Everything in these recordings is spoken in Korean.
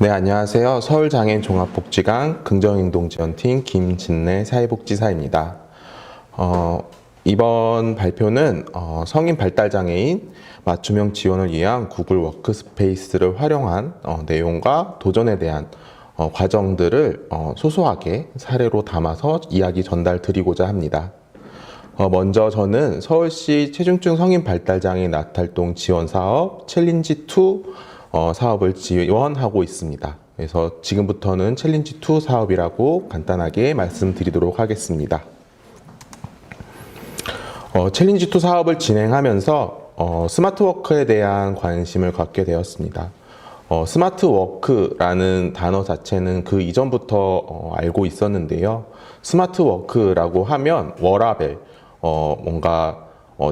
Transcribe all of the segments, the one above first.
네, 안녕하세요. 서울장애인 종합복지관 긍정행동지원팀 김진래 사회복지사입니다. 이번 발표는 성인 발달장애인 맞춤형 지원을 위한 구글 워크스페이스를 활용한 내용과 도전에 대한 과정들을 소소하게 사례로 담아서 이야기 전달 드리고자 합니다. 먼저 저는 서울시 체중증 성인 발달장애인 나탈동 지원 사업 챌린지2 사업을 지원하고 있습니다. 그래서 지금부터는 챌린지2 사업이라고 간단하게 말씀드리도록 하겠습니다. 챌린지2 사업을 진행하면서 스마트워크에 대한 관심을 갖게 되었습니다. 스마트워크라는 단어 자체는 그 이전부터 알고 있었는데요. 스마트워크라고 하면 워라벨, 뭔가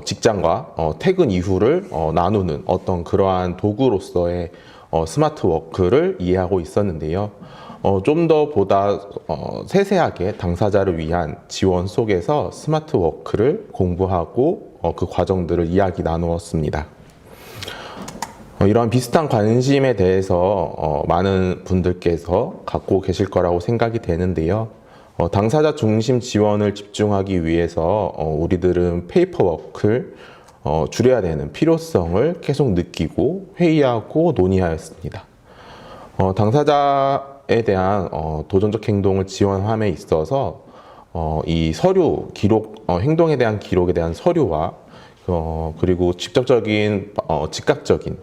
직장과 퇴근 이후를 나누는 어떤 그러한 도구로서의 스마트워크를 이해하고 있었는데요. 좀 더 보다 세세하게 당사자를 위한 지원 속에서 스마트워크를 공부하고 그 과정들을 이야기 나누었습니다. 이러한 비슷한 관심에 대해서 많은 분들께서 갖고 계실 거라고 생각이 되는데요. 당사자 중심 지원을 집중하기 위해서 우리들은 페이퍼워크를 줄여야 되는 필요성을 계속 느끼고 회의하고 논의하였습니다. 당사자에 대한 도전적 행동을 지원함에 있어서 이 서류, 기록, 행동에 대한 기록에 대한 서류와 그리고 직접적인, 즉각적인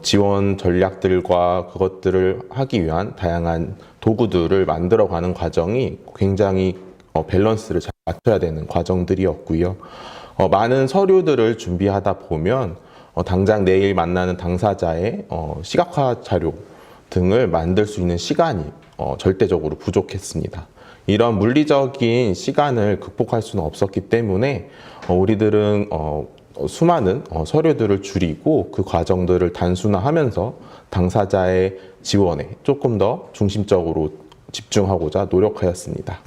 지원 전략들과 그것들을 하기 위한 다양한 도구들을 만들어가는 과정이 굉장히 밸런스를 잘 맞춰야 되는 과정들이었고요. 많은 서류들을 준비하다 보면 당장 내일 만나는 당사자의 시각화 자료 등을 만들 수 있는 시간이 절대적으로 부족했습니다. 이런 물리적인 시간을 극복할 수는 없었기 때문에 우리들은 수많은 서류들을 줄이고 그 과정들을 단순화하면서 당사자의 지원에 조금 더 중심적으로 집중하고자 노력하였습니다.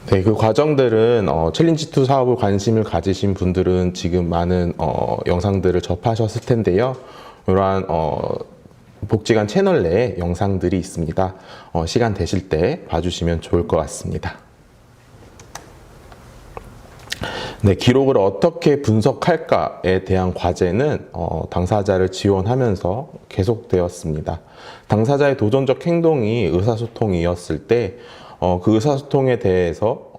네, 그 과정들은 챌린지2 사업을 관심을 가지신 분들은 지금 많은 영상들을 접하셨을 텐데요. 이러한 복지관 채널 내에 영상들이 있습니다. 시간 되실 때 봐주시면 좋을 것 같습니다. 네, 기록을 어떻게 분석할까에 대한 과제는 당사자를 지원하면서 계속되었습니다. 당사자의 도전적 행동이 의사소통이었을 때 그 의사소통에 대해서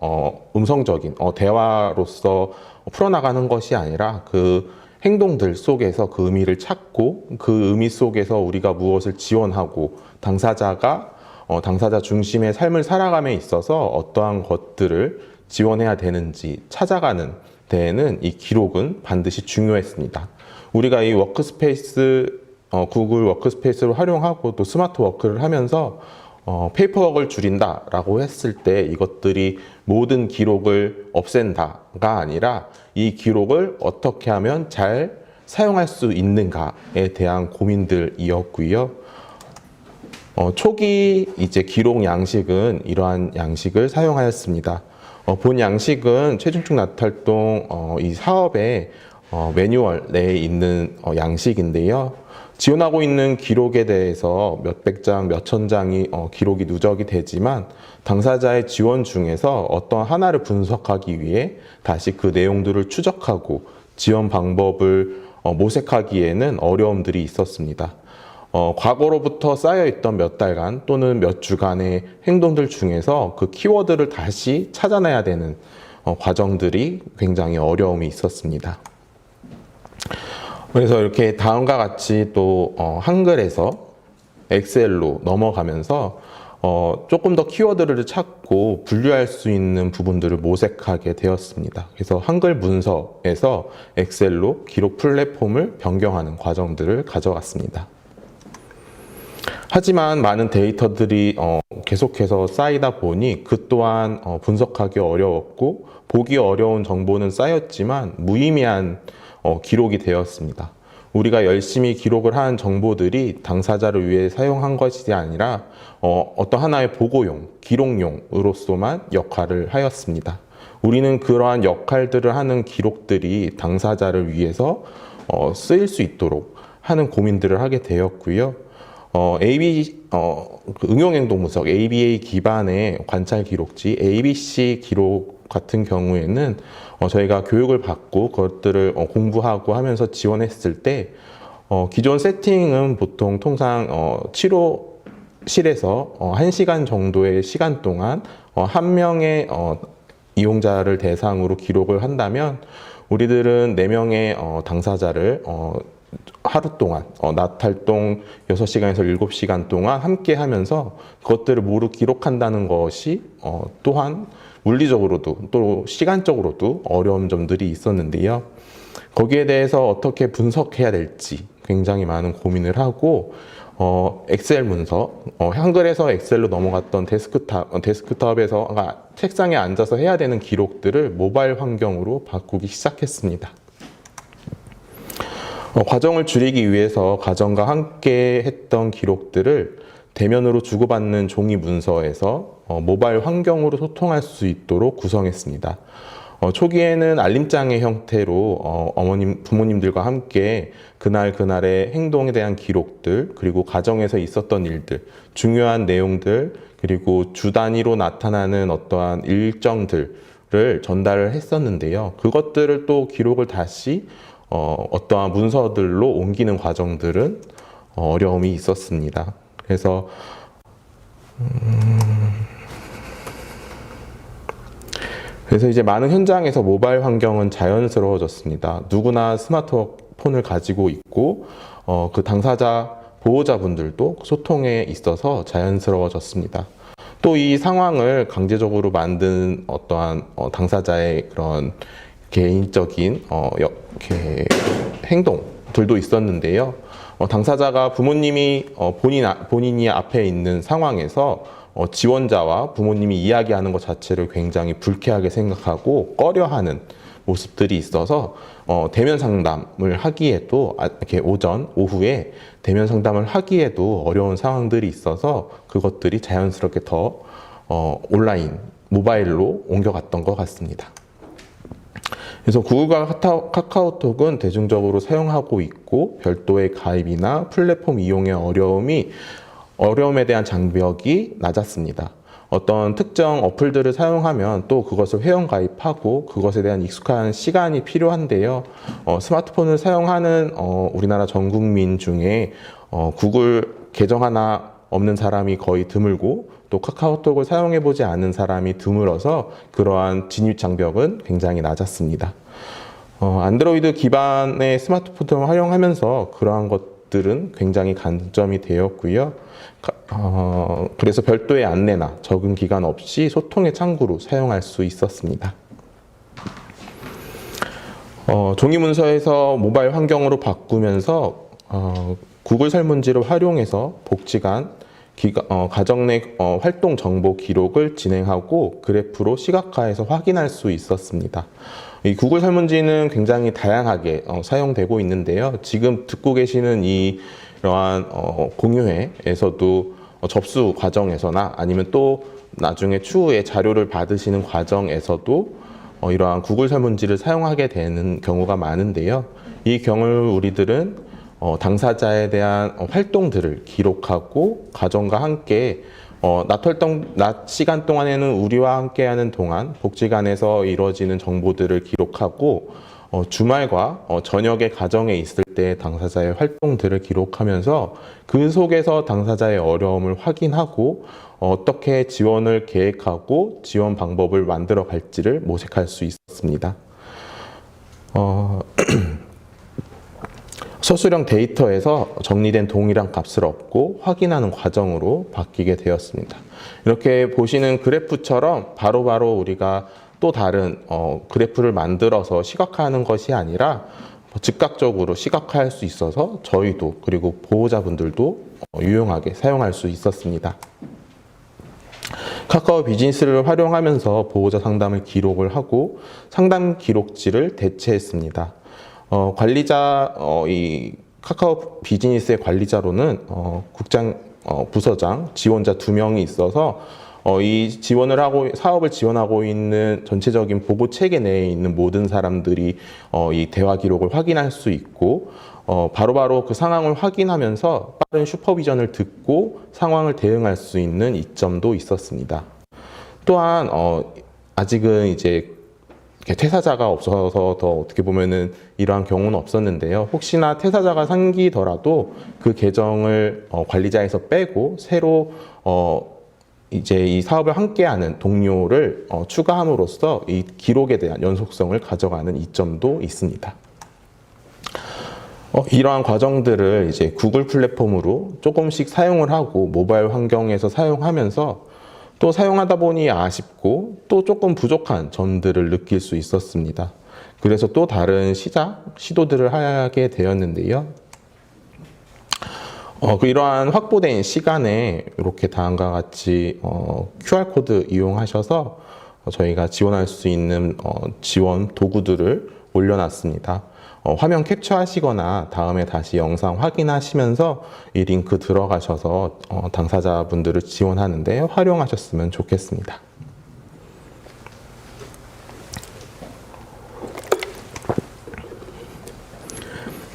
음성적인 대화로서 풀어나가는 것이 아니라 그 행동들 속에서 그 의미를 찾고 그 의미 속에서 우리가 무엇을 지원하고 당사자가 당사자 중심의 삶을 살아감에 있어서 어떠한 것들을 지원해야 되는지 찾아가는 데에는 이 기록은 반드시 중요했습니다. 우리가 이 워크스페이스, 구글 워크스페이스를 활용하고 또 스마트 워크를 하면서 페이퍼워크를 줄인다라고 했을 때 이것들이 모든 기록을 없앤다가 아니라 이 기록을 어떻게 하면 잘 사용할 수 있는가에 대한 고민들이었고요. 초기 이제 기록 양식은 이러한 양식을 사용하였습니다. 본 양식은 체중증 나탈동 이 사업의 매뉴얼 내에 있는 양식인데요. 지원하고 있는 기록에 대해서 몇백 장, 몇천 장이 기록이 누적이 되지만 당사자의 지원 중에서 어떤 하나를 분석하기 위해 다시 그 내용들을 추적하고 지원 방법을 모색하기에는 어려움들이 있었습니다. 과거로부터 쌓여있던 몇 달간 또는 몇 주간의 행동들 중에서 그 키워드를 다시 찾아내야 되는 과정들이 굉장히 어려움이 있었습니다. 그래서 이렇게 다음과 같이 또 한글에서 엑셀로 넘어가면서 조금 더 키워드를 찾고 분류할 수 있는 부분들을 모색하게 되었습니다. 그래서 한글 문서에서 엑셀로 기록 플랫폼을 변경하는 과정들을 가져갔습니다. 하지만 많은 데이터들이 계속해서 쌓이다 보니 그 또한 분석하기 어려웠고 보기 어려운 정보는 쌓였지만 무의미한 기록이 되었습니다. 우리가 열심히 기록을 한 정보들이 당사자를 위해 사용한 것이 아니라 어떤 하나의 보고용, 기록용으로서만 역할을 하였습니다. 우리는 그러한 역할들을 하는 기록들이 당사자를 위해서 쓰일 수 있도록 하는 고민들을 하게 되었고요. 그 응용행동분석 ABA 기반의 관찰 기록지 ABC 기록 같은 경우에는 저희가 교육을 받고 그것들을 공부하고 하면서 지원했을 때 기존 세팅은 보통 통상 치료실에서 1시간 정도의 시간 동안 한 명의 이용자를 대상으로 기록을 한다면 우리들은 4명의 당사자를 하루 동안 낮 활동 6시간에서 7시간 동안 함께 하면서 그것들을 모두 기록한다는 것이 또한 물리적으로도 또 시간적으로도 어려운 점들이 있었는데요. 거기에 대해서 어떻게 분석해야 될지 굉장히 많은 고민을 하고 엑셀 문서, 한글에서 엑셀로 넘어갔던 데스크탑에서 책상에 앉아서 해야 되는 기록들을 모바일 환경으로 바꾸기 시작했습니다. 과정을 줄이기 위해서 가정과 함께 했던 기록들을 대면으로 주고받는 종이 문서에서 모바일 환경으로 소통할 수 있도록 구성했습니다. 초기에는 알림장의 형태로 부모님들과 함께 그날의 행동에 대한 기록들, 그리고 가정에서 있었던 일들, 중요한 내용들, 그리고 주 단위로 나타나는 어떠한 일정들을 전달을 했었는데요. 그것들을 또 기록을 다시 어떠한 문서들로 옮기는 과정들은 어려움이 있었습니다. 그래서 이제 많은 현장에서 모바일 환경은 자연스러워졌습니다. 누구나 스마트폰을 가지고 있고 그 당사자 보호자분들도 소통에 있어서 자연스러워졌습니다. 또 이 상황을 강제적으로 만든 어떠한 당사자의 그런 개인적인 행동들도 있었는데요. 당사자가 부모님이 본인이 앞에 있는 상황에서 지원자와 부모님이 이야기하는 것 자체를 굉장히 불쾌하게 생각하고 꺼려하는 모습들이 있어서 대면 상담을 하기에도 이렇게 오후에 대면 상담을 하기에도 어려운 상황들이 있어서 그것들이 자연스럽게 더 온라인, 모바일로 옮겨갔던 것 같습니다. 그래서 구글과 카카오톡은 대중적으로 사용하고 있고 별도의 가입이나 플랫폼 이용의 어려움에 대한 장벽이 낮았습니다. 어떤 특정 어플들을 사용하면 또 그것을 회원 가입하고 그것에 대한 익숙한 시간이 필요한데요. 스마트폰을 사용하는 우리나라 전 국민 중에 구글 계정 하나 없는 사람이 거의 드물고 또 카카오톡을 사용해보지 않은 사람이 드물어서 그러한 진입 장벽은 굉장히 낮았습니다. 안드로이드 기반의 스마트폰을 활용하면서 그러한 것들은 굉장히 간점이 되었고요. 그래서 별도의 안내나 적응 기간 없이 소통의 창구로 사용할 수 있었습니다. 종이 문서에서 모바일 환경으로 바꾸면서 구글 설문지를 활용해서 복지관, 가정 내 활동 정보 기록을 진행하고 그래프로 시각화해서 확인할 수 있었습니다. 이 구글 설문지는 굉장히 다양하게 사용되고 있는데요. 지금 듣고 계시는 이러한 공유회에서도 접수 과정에서나 아니면 또 나중에 추후에 자료를 받으시는 과정에서도 이러한 구글 설문지를 사용하게 되는 경우가 많은데요. 이 경우를 우리들은 당사자에 대한 활동들을 기록하고 가정과 함께 낮 시간 동안에는 우리와 함께하는 동안 복지관에서 이루어지는 정보들을 기록하고 주말과 저녁에 가정에 있을 때 당사자의 활동들을 기록하면서 그 속에서 당사자의 어려움을 확인하고 어떻게 지원을 계획하고 지원 방법을 만들어 갈지를 모색할 수 있었습니다. 서술형 데이터에서 정리된 동일한 값을 얻고 확인하는 과정으로 바뀌게 되었습니다. 이렇게 보시는 그래프처럼 바로바로 우리가 또 다른 그래프를 만들어서 시각화하는 것이 아니라 즉각적으로 시각화할 수 있어서 저희도 그리고 보호자분들도 유용하게 사용할 수 있었습니다. 카카오 비즈니스를 활용하면서 보호자 상담을 기록을 하고 상담 기록지를 대체했습니다. 이 카카오 비즈니스의 관리자로는 국장, 부서장, 지원자 2명이 있어서 이 사업을 지원하고 있는 전체적인 보고 체계 내에 있는 모든 사람들이 이 대화 기록을 확인할 수 있고, 바로바로 그 상황을 확인하면서 빠른 슈퍼비전을 듣고 상황을 대응할 수 있는 이점도 있었습니다. 또한 아직은 이제 퇴사자가 없어서 더 어떻게 보면은 이러한 경우는 없었는데요. 혹시나 퇴사자가 생기더라도 그 계정을 관리자에서 빼고 새로 이제 이 사업을 함께하는 동료를 추가함으로써 이 기록에 대한 연속성을 가져가는 이점도 있습니다. 이러한 과정들을 이제 구글 플랫폼으로 조금씩 사용을 하고 모바일 환경에서 사용하면서 또 사용하다 보니 아쉽고 또 조금 부족한 점들을 느낄 수 있었습니다. 그래서 또 다른 시도들을 하게 되었는데요. 이러한 확보된 시간에 이렇게 다음과 같이 QR코드 이용하셔서 저희가 지원할 수 있는 지원 도구들을 올려놨습니다. 화면 캡처하시거나 다음에 다시 영상 확인하시면서 이 링크 들어가셔서 당사자분들을 지원하는데 활용하셨으면 좋겠습니다.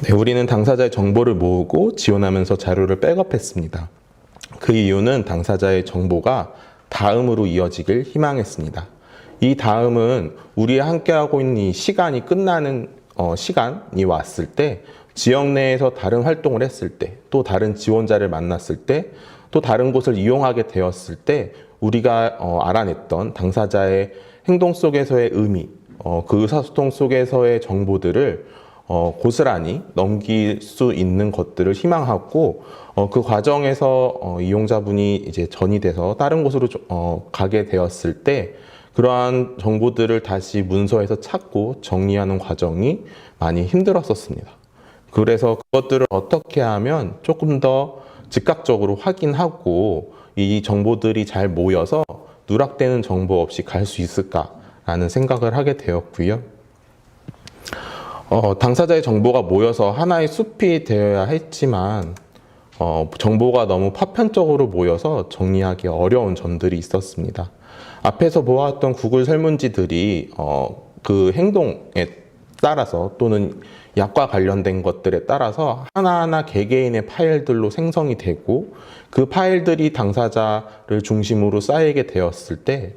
네, 우리는 당사자의 정보를 모으고 지원하면서 자료를 백업했습니다. 그 이유는 당사자의 정보가 다음으로 이어지길 희망했습니다. 이 다음은 우리 함께하고 있는 이 시간이 끝나는 시간이 왔을 때, 지역 내에서 다른 활동을 했을 때, 또 다른 지원자를 만났을 때, 또 다른 곳을 이용하게 되었을 때 우리가 알아냈던 당사자의 행동 속에서의 의미, 그 의사소통 속에서의 정보들을 고스란히 넘길 수 있는 것들을 희망하고, 그 과정에서 이용자분이 이제 전이 돼서 다른 곳으로 가게 되었을 때 그러한 정보들을 다시 문서에서 찾고 정리하는 과정이 많이 힘들었었습니다. 그래서 그것들을 어떻게 하면 조금 더 즉각적으로 확인하고 이 정보들이 잘 모여서 누락되는 정보 없이 갈 수 있을까라는 생각을 하게 되었고요. 당사자의 정보가 모여서 하나의 숲이 되어야 했지만 정보가 너무 파편적으로 모여서 정리하기 어려운 점들이 있었습니다. 앞에서 보았던 구글 설문지들이 그 행동에 따라서 또는 약과 관련된 것들에 따라서 하나하나 개개인의 파일들로 생성이 되고, 그 파일들이 당사자를 중심으로 쌓이게 되었을 때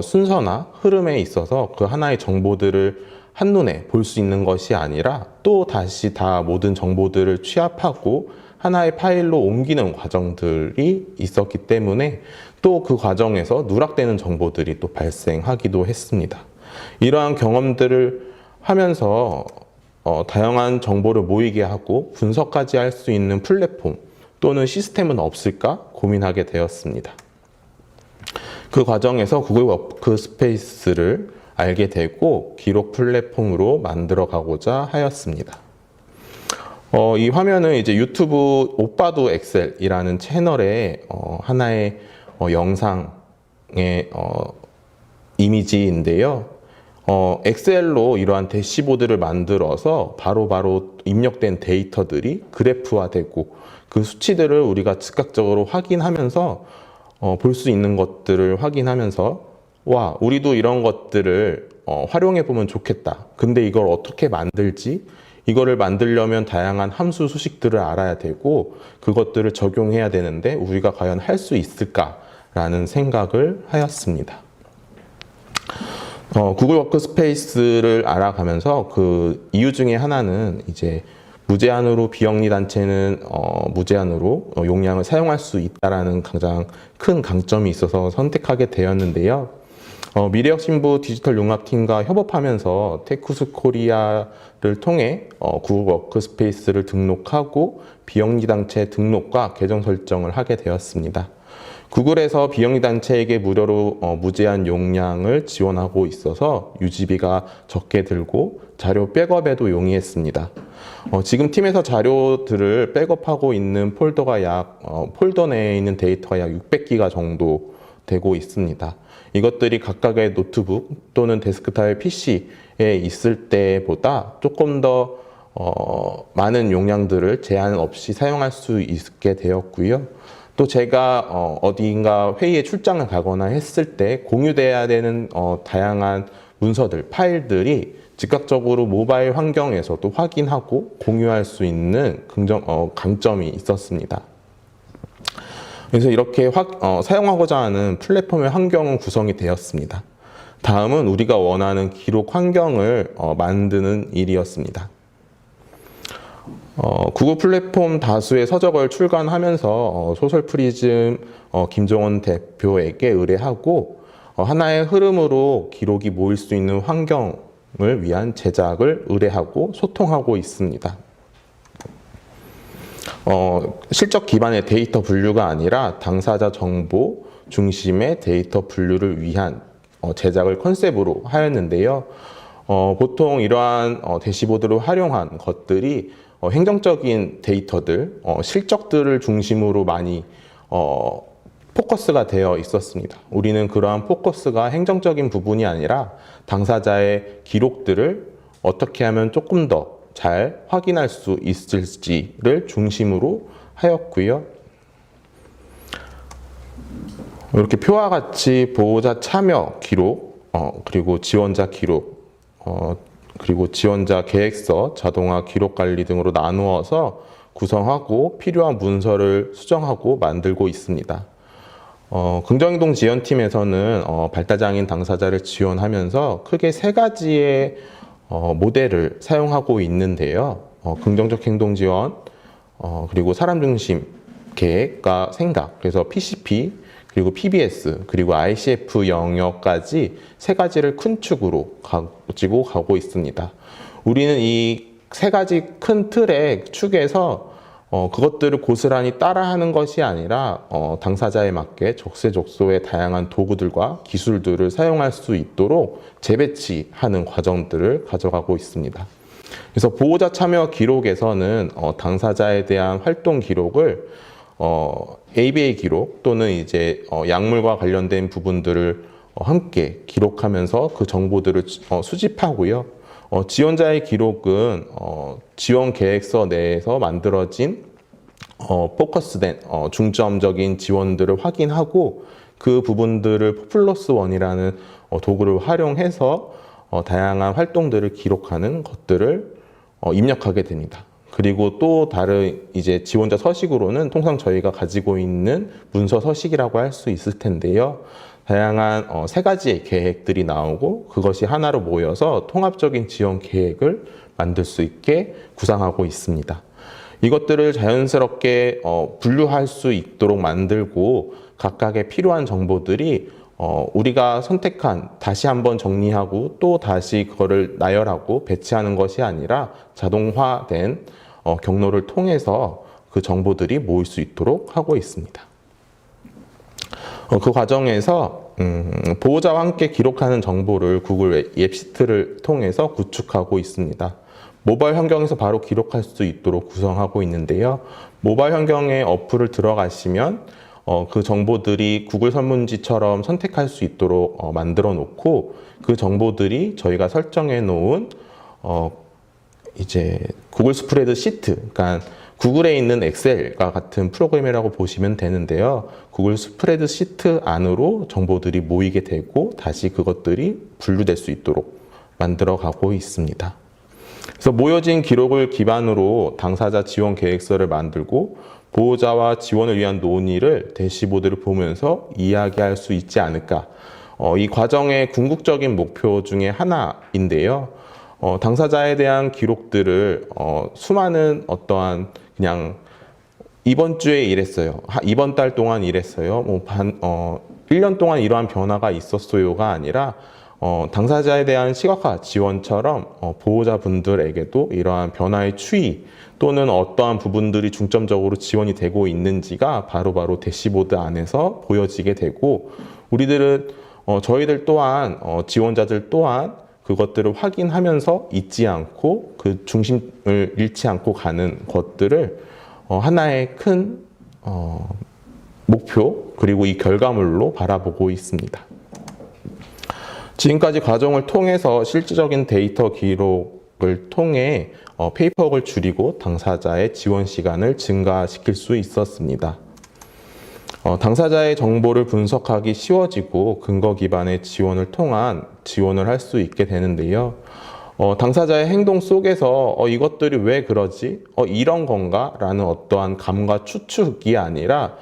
순서나 흐름에 있어서 그 하나의 정보들을 한눈에 볼 수 있는 것이 아니라 또 다시 다 모든 정보들을 취합하고 하나의 파일로 옮기는 과정들이 있었기 때문에 또 그 과정에서 누락되는 정보들이 또 발생하기도 했습니다. 이러한 경험들을 하면서 다양한 정보를 모이게 하고 분석까지 할 수 있는 플랫폼 또는 시스템은 없을까 고민하게 되었습니다. 그 과정에서 구글 워크스페이스를 알게 되고 기록 플랫폼으로 만들어 가고자 하였습니다. 이 화면은 이제 유튜브 오빠도 엑셀이라는 채널의 하나의 영상의 이미지인데요. 엑셀로 이러한 대시보드를 만들어서 바로바로 입력된 데이터들이 그래프화되고 그 수치들을 우리가 즉각적으로 확인하면서 볼 수 있는 것들을 확인하면서 와, 우리도 이런 것들을 활용해 보면 좋겠다. 근데 이걸 어떻게 만들지? 이거를 만들려면 다양한 함수 수식들을 알아야 되고 그것들을 적용해야 되는데 우리가 과연 할 수 있을까라는 생각을 하였습니다. 구글 워크스페이스를 알아가면서 그 이유 중에 하나는 이제 무제한으로 비영리 단체는 무제한으로 용량을 사용할 수 있다라는 가장 큰 강점이 있어서 선택하게 되었는데요. 미래혁신부 디지털 융합팀과 협업하면서 테쿠스 코리아를 통해 구글 워크스페이스를 등록하고 비영리 단체 등록과 계정 설정을 하게 되었습니다. 구글에서 비영리 단체에게 무료로 무제한 용량을 지원하고 있어서 유지비가 적게 들고 자료 백업에도 용이했습니다. 지금 팀에서 자료들을 백업하고 있는 폴더가 폴더 내에 있는 데이터가 약 600기가 정도 되고 있습니다. 이것들이 각각의 노트북 또는 데스크탑 PC에 있을 때보다 조금 더 많은 용량들을 제한 없이 사용할 수 있게 되었고요. 또 제가 어디인가 회의에 출장을 가거나 했을 때 공유돼야 되는 다양한 문서들, 파일들이 즉각적으로 모바일 환경에서도 확인하고 공유할 수 있는 강점이 있었습니다. 그래서 이렇게 사용하고자 하는 플랫폼의 환경은 구성이 되었습니다. 다음은 우리가 원하는 기록 환경을 만드는 일이었습니다. 구글 플랫폼 다수의 서적을 출간하면서 소설 프리즘 김종원 대표에게 의뢰하고 하나의 흐름으로 기록이 모일 수 있는 환경을 위한 제작을 의뢰하고 소통하고 있습니다. 실적 기반의 데이터 분류가 아니라 당사자 정보 중심의 데이터 분류를 위한 제작을 컨셉으로 하였는데요. 보통 이러한 대시보드를 활용한 것들이 행정적인 데이터들, 실적들을 중심으로 많이 포커스가 되어 있었습니다. 우리는 그러한 포커스가 행정적인 부분이 아니라 당사자의 기록들을 어떻게 하면 조금 더 잘 확인할 수 있을지를 중심으로 하였고요. 이렇게 표와 같이 보호자 참여 기록, 그리고 지원자 기록, 그리고 지원자 계획서, 자동화 기록 관리 등으로 나누어서 구성하고 필요한 문서를 수정하고 만들고 있습니다. 긍정이동 지원팀에서는 발달장애인 당사자를 지원하면서 크게 세 가지의 모델을 사용하고 있는데요. 긍정적 행동 지원, 그리고 사람 중심 계획과 생각, 그래서 PCP, 그리고 PBS, 그리고 ICF 영역까지 세 가지를 큰 축으로 가지고 가고 있습니다. 우리는 이 세 가지 큰 틀의 축에서 그것들을 고스란히 따라하는 것이 아니라 당사자에 맞게 적세적소의 다양한 도구들과 기술들을 사용할 수 있도록 재배치하는 과정들을 가져가고 있습니다. 그래서 보호자 참여 기록에서는 당사자에 대한 활동 기록을 ABA 기록 또는 이제 약물과 관련된 부분들을 함께 기록하면서 그 정보들을 수집하고요. 지원자의 기록은 지원 계획서 내에서 만들어진 포커스된 중점적인 지원들을 확인하고 그 부분들을 포플러스 원이라는 도구를 활용해서 다양한 활동들을 기록하는 것들을 입력하게 됩니다. 그리고 또 다른 이제 지원자 서식으로는 통상 저희가 가지고 있는 문서 서식이라고 할 수 있을 텐데요. 다양한 세 가지의 계획들이 나오고 그것이 하나로 모여서 통합적인 지원 계획을 만들 수 있게 구상하고 있습니다. 이것들을 자연스럽게 분류할 수 있도록 만들고 각각의 필요한 정보들이 우리가 선택한 다시 한번 정리하고 또 다시 그거를 나열하고 배치하는 것이 아니라 자동화된 경로를 통해서 그 정보들이 모일 수 있도록 하고 있습니다. 그 과정에서 보호자와 함께 기록하는 정보를 구글 앱시트를 통해서 구축하고 있습니다. 모바일 환경에서 바로 기록할 수 있도록 구성하고 있는데요. 모바일 환경에 어플을 들어가시면 그 정보들이 구글 설문지처럼 선택할 수 있도록 만들어 놓고 그 정보들이 저희가 설정해 놓은 이제 구글 스프레드 시트, 그러니까 구글에 있는 엑셀과 같은 프로그램이라고 보시면 되는데요. 구글 스프레드 시트 안으로 정보들이 모이게 되고 다시 그것들이 분류될 수 있도록 만들어 가고 있습니다. 그래서 모여진 기록을 기반으로 당사자 지원 계획서를 만들고 보호자와 지원을 위한 논의를 대시보드를 보면서 이야기할 수 있지 않을까. 이 과정의 궁극적인 목표 중에 하나인데요. 당사자에 대한 기록들을 수많은 어떠한 그냥 이번 주에 이랬어요. 이번 달 동안 이랬어요. 1년 동안 이러한 변화가 있었어요가 아니라 당사자에 대한 시각화 지원처럼 보호자분들에게도 이러한 변화의 추이 또는 어떠한 부분들이 중점적으로 지원이 되고 있는지가 바로바로 대시보드 안에서 보여지게 되고 우리들은 저희들 또한 지원자들 또한 그것들을 확인하면서 잊지 않고 그 중심을 잃지 않고 가는 것들을 하나의 큰 목표 그리고 이 결과물로 바라보고 있습니다. 지금까지 과정을 통해서 실질적인 데이터 기록을 통해 페이퍼웍을 줄이고 당사자의 지원 시간을 증가시킬 수 있었습니다. 당사자의 정보를 분석하기 쉬워지고 근거 기반의 지원을 통한 지원을 할 수 있게 되는데요. 당사자의 행동 속에서 이것들이 왜 그러지? 이런 건가? 라는 어떠한 감과 추측이 아니라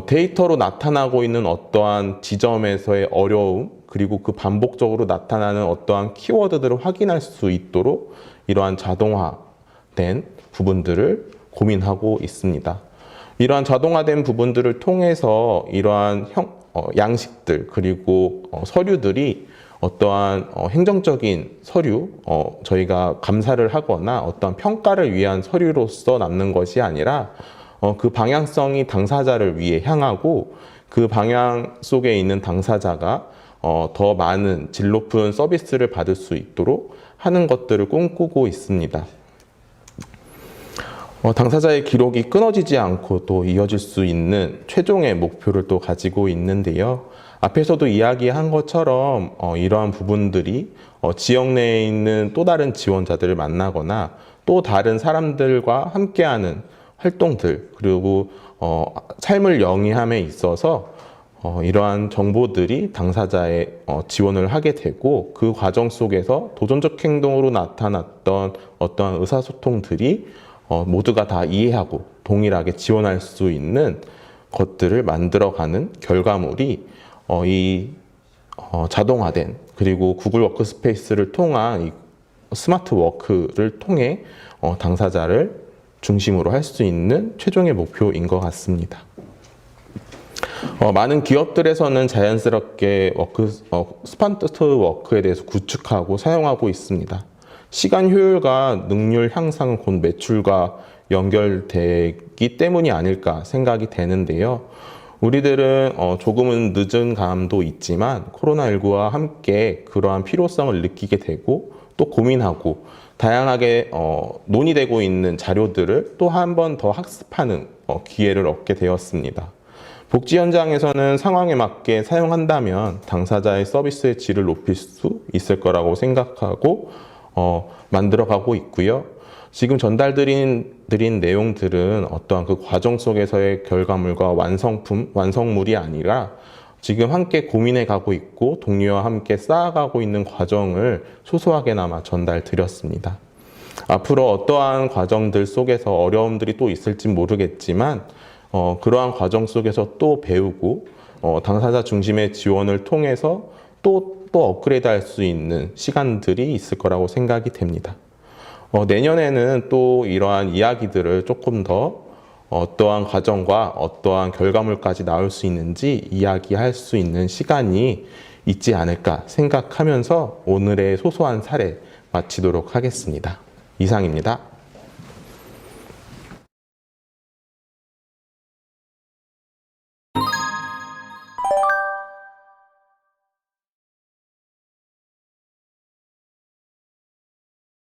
데이터로 나타나고 있는 어떠한 지점에서의 어려움, 그리고 그 반복적으로 나타나는 어떠한 키워드들을 확인할 수 있도록 이러한 자동화된 부분들을 고민하고 있습니다. 이러한 자동화된 부분들을 통해서 이러한 양식들 그리고 서류들이 어떠한 행정적인 서류, 저희가 감사를 하거나 어떠한 평가를 위한 서류로서 남는 것이 아니라 그 방향성이 당사자를 위해 향하고 그 방향 속에 있는 당사자가 더 많은 질 높은 서비스를 받을 수 있도록 하는 것들을 꿈꾸고 있습니다. 당사자의 기록이 끊어지지 않고 또 이어질 수 있는 최종의 목표를 또 가지고 있는데요. 앞에서도 이야기한 것처럼 이러한 부분들이 지역 내에 있는 또 다른 지원자들을 만나거나 또 다른 사람들과 함께하는 활동들 그리고 삶을 영위함에 있어서 이러한 정보들이 당사자의 지원을 하게 되고 그 과정 속에서 도전적 행동으로 나타났던 어떠한 의사소통들이 모두가 다 이해하고 동일하게 지원할 수 있는 것들을 만들어가는 결과물이 이 자동화된 그리고 구글 워크스페이스를 통한 이 스마트 워크를 통해 당사자를 중심으로 할 수 있는 최종의 목표인 것 같습니다. 많은 기업들에서는 자연스럽게 스마트 워크에 대해서 구축하고 사용하고 있습니다. 시간 효율과 능률 향상은 곧 매출과 연결되기 때문이 아닐까 생각이 되는데요. 우리들은 조금은 늦은 감도 있지만 코로나19와 함께 그러한 필요성을 느끼게 되고 또 고민하고 다양하게 논의되고 있는 자료들을 또 한 번 더 학습하는 기회를 얻게 되었습니다. 복지 현장에서는 상황에 맞게 사용한다면 당사자의 서비스의 질을 높일 수 있을 거라고 생각하고 만들어가고 있고요. 지금 전달드린 내용들은 어떠한 그 과정 속에서의 결과물과 완성물이 아니라 지금 함께 고민해 가고 있고 동료와 함께 쌓아가고 있는 과정을 소소하게나마 전달드렸습니다. 앞으로 어떠한 과정들 속에서 어려움들이 또 있을지 모르겠지만 그러한 과정 속에서 또 배우고 당사자 중심의 지원을 통해서 또 업그레이드 할 수 있는 시간들이 있을 거라고 생각이 됩니다. 내년에는 또 이러한 이야기들을 조금 더 어떠한 과정과 어떠한 결과물까지 나올 수 있는지 이야기할 수 있는 시간이 있지 않을까 생각하면서 오늘의 소소한 사례 마치도록 하겠습니다. 이상입니다.